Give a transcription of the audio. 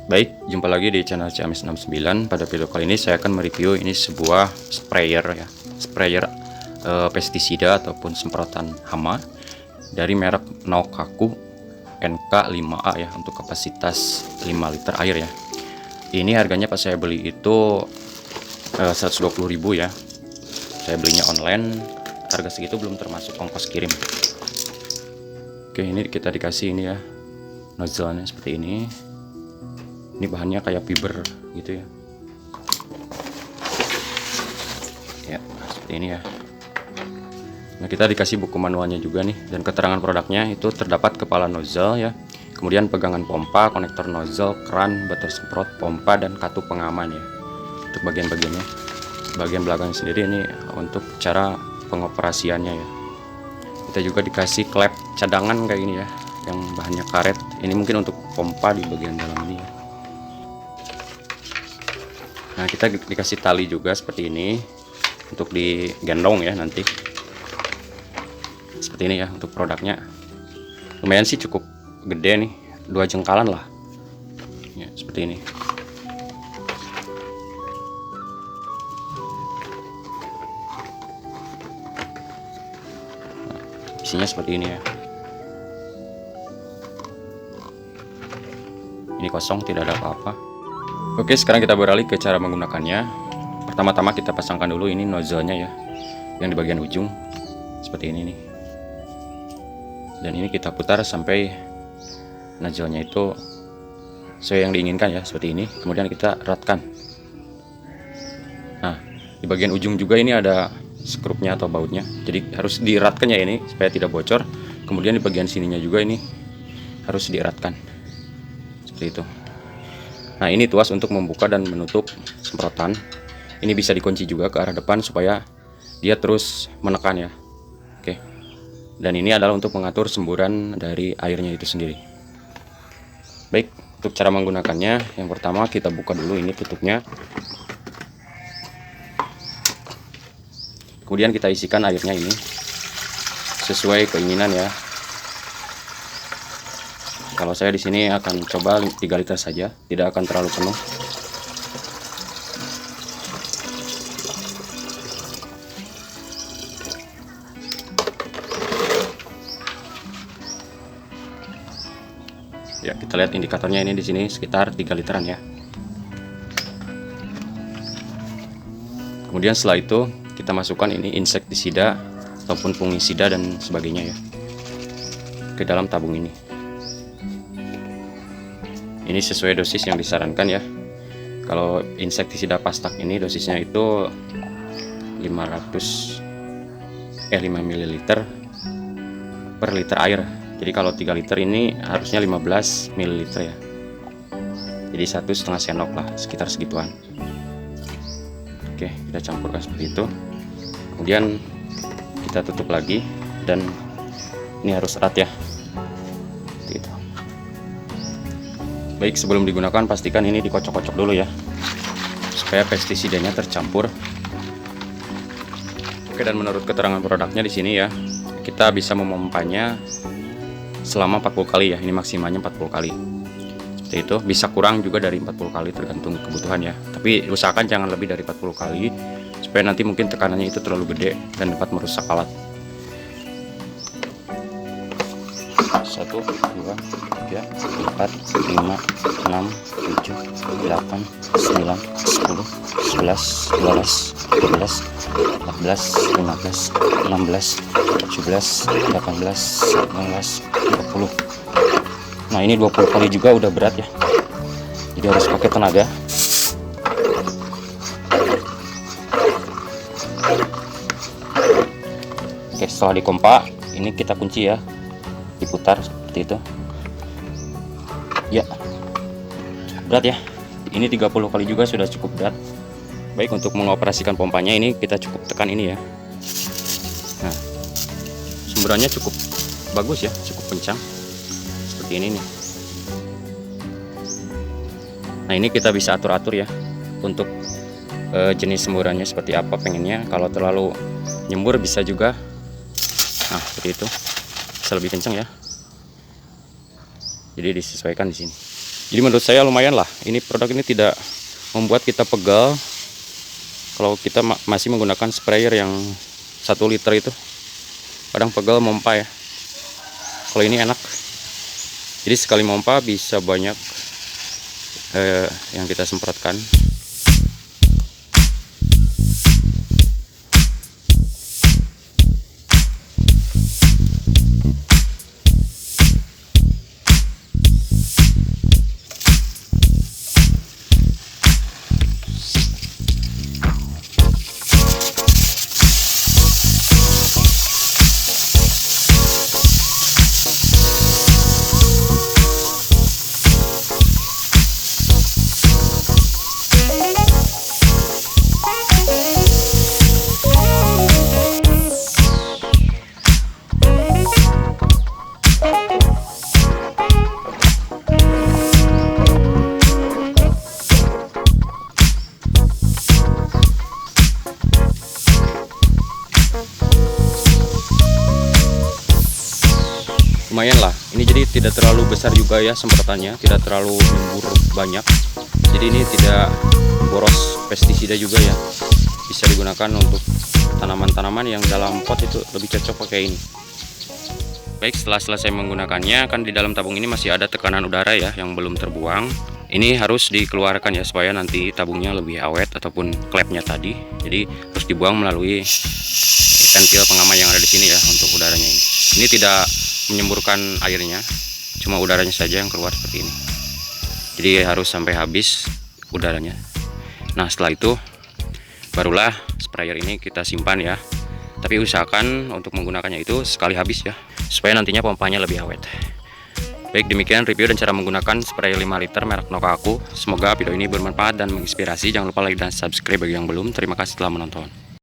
Baik, jumpa lagi di channel Ciamis69. Pada video kali ini saya akan mereview ini sebuah sprayer ya, sprayer pestisida ataupun semprotan hama dari merek Nokaku NK5A ya, untuk kapasitas 5 liter air ya. Ini harganya pas saya beli itu 120.000 ya. Saya belinya online, harga segitu belum termasuk ongkos kirim. Oke, ini kita dikasih ini ya, nozzle-nya seperti ini. Ini bahannya kayak fiber gitu ya. Ya, seperti ini ya. Nah, kita dikasih buku manualnya juga nih, dan keterangan produknya itu terdapat kepala nozzle ya. Kemudian pegangan pompa, konektor nozzle, keran, batas semprot, pompa, dan kartu pengaman ya. Untuk bagian-bagiannya. Bagian belakang sendiri ini untuk cara pengoperasiannya ya. Kita juga dikasih klep cadangan kayak gini ya, yang bahannya karet. Ini mungkin untuk pompa di bagian dalam ini ya. Nah, kita dikasih tali juga seperti ini untuk digendong ya nanti. Seperti ini ya untuk produknya. Lumayan sih, cukup gede nih, 2 jengkalan lah. Ya, seperti ini. Nah, isinya seperti ini ya. Ini kosong, tidak ada apa-apa. Oke, sekarang kita beralih ke cara menggunakannya. Pertama-tama kita pasangkan dulu ini nozzle-nya ya, yang di bagian ujung seperti ini nih. Dan ini kita putar sampai nozzle-nya itu sesuai yang diinginkan ya, seperti ini. Kemudian kita eratkan. Nah, di bagian ujung juga ini ada skrupnya atau bautnya, jadi harus dieratkan ya ini supaya tidak bocor. Kemudian di bagian sininya juga ini harus dieratkan seperti itu. Nah, ini tuas untuk membuka dan menutup semprotan. Ini bisa dikunci juga ke arah depan supaya dia terus menekan ya. Oke. Dan ini adalah untuk mengatur semburan dari airnya itu sendiri. Baik, untuk cara menggunakannya, yang pertama kita buka dulu ini tutupnya. Kemudian kita isikan airnya ini sesuai keinginan ya. Kalau saya di sini akan coba 3 liter saja, tidak akan terlalu penuh. Ya, kita lihat indikatornya ini di sini sekitar 3 literan ya. Kemudian setelah itu kita masukkan ini insektisida ataupun fungisida dan sebagainya ya ke dalam tabung ini. Ini sesuai dosis yang disarankan ya. Kalau insektisida pastak ini dosisnya itu 5 ml per liter air. Jadi kalau 3 liter ini harusnya 15 ml ya. Jadi 1,5 sendok lah, sekitar segituan. Oke, kita campurkan seperti itu. Kemudian kita tutup lagi, dan ini harus erat ya. Gitu. Baik, sebelum digunakan pastikan ini dikocok-kocok dulu ya, supaya pestisidanya tercampur. Oke, dan menurut keterangan produknya di sini ya, kita bisa memompanya selama 40 kali ya. Ini maksimalnya 40 kali. Seperti itu, bisa kurang juga dari 40 kali tergantung kebutuhan ya. Tapi usahakan jangan lebih dari 40 kali supaya nanti mungkin tekanannya itu terlalu gede dan dapat merusak alat. 1, 2, 3, 4, 5, 6, 7, 8, 9, 10, 11, 12, 13, 14, 15, 16, 17, 18, 19, 20. Nah, ini 20 kali juga udah berat ya, jadi harus pakai tenaga. Oke, setelah dikompa ini kita kunci ya, diputar seperti itu ya. Berat ya, ini 30 kali juga sudah cukup berat. Baik, untuk mengoperasikan pompanya ini kita cukup tekan ini ya. Nah, semburannya cukup bagus ya, cukup kencang seperti ini nih. Nah, ini kita bisa atur-atur ya untuk jenis semburannya seperti apa pengennya. Kalau terlalu nyembur bisa juga, nah seperti itu, bisa lebih kencang ya. Jadi disesuaikan di sini. Jadi menurut saya lumayan lah, ini produk ini tidak membuat kita pegal kalau kita masih menggunakan sprayer yang 1 liter itu. Kadang pegal mompa ya. Kalau ini enak, jadi sekali mompa bisa banyak yang kita semprotkan. Lumayan lah, ini jadi tidak terlalu besar juga ya semprotannya, tidak terlalu nyembur banyak, jadi ini tidak boros pestisida juga ya, bisa digunakan untuk tanaman-tanaman yang dalam pot itu lebih cocok pakai ini. Baik, setelah selesai menggunakannya, kan di dalam tabung ini masih ada tekanan udara ya yang belum terbuang. Ini harus dikeluarkan ya supaya nanti tabungnya lebih awet ataupun klepnya tadi, jadi harus dibuang melalui ventil pengaman yang ada di sini ya untuk udaranya ini. Ini tidak menyemburkan airnya, cuma udaranya saja yang keluar seperti ini, jadi harus sampai habis udaranya. Nah setelah itu barulah sprayer ini kita simpan ya, tapi usahakan untuk menggunakannya itu sekali habis ya, supaya nantinya pompanya lebih awet. Baik, demikian review dan cara menggunakan sprayer 5 liter merek Noka aku. Semoga video ini bermanfaat dan menginspirasi. Jangan lupa like dan subscribe bagi yang belum. Terima kasih telah menonton.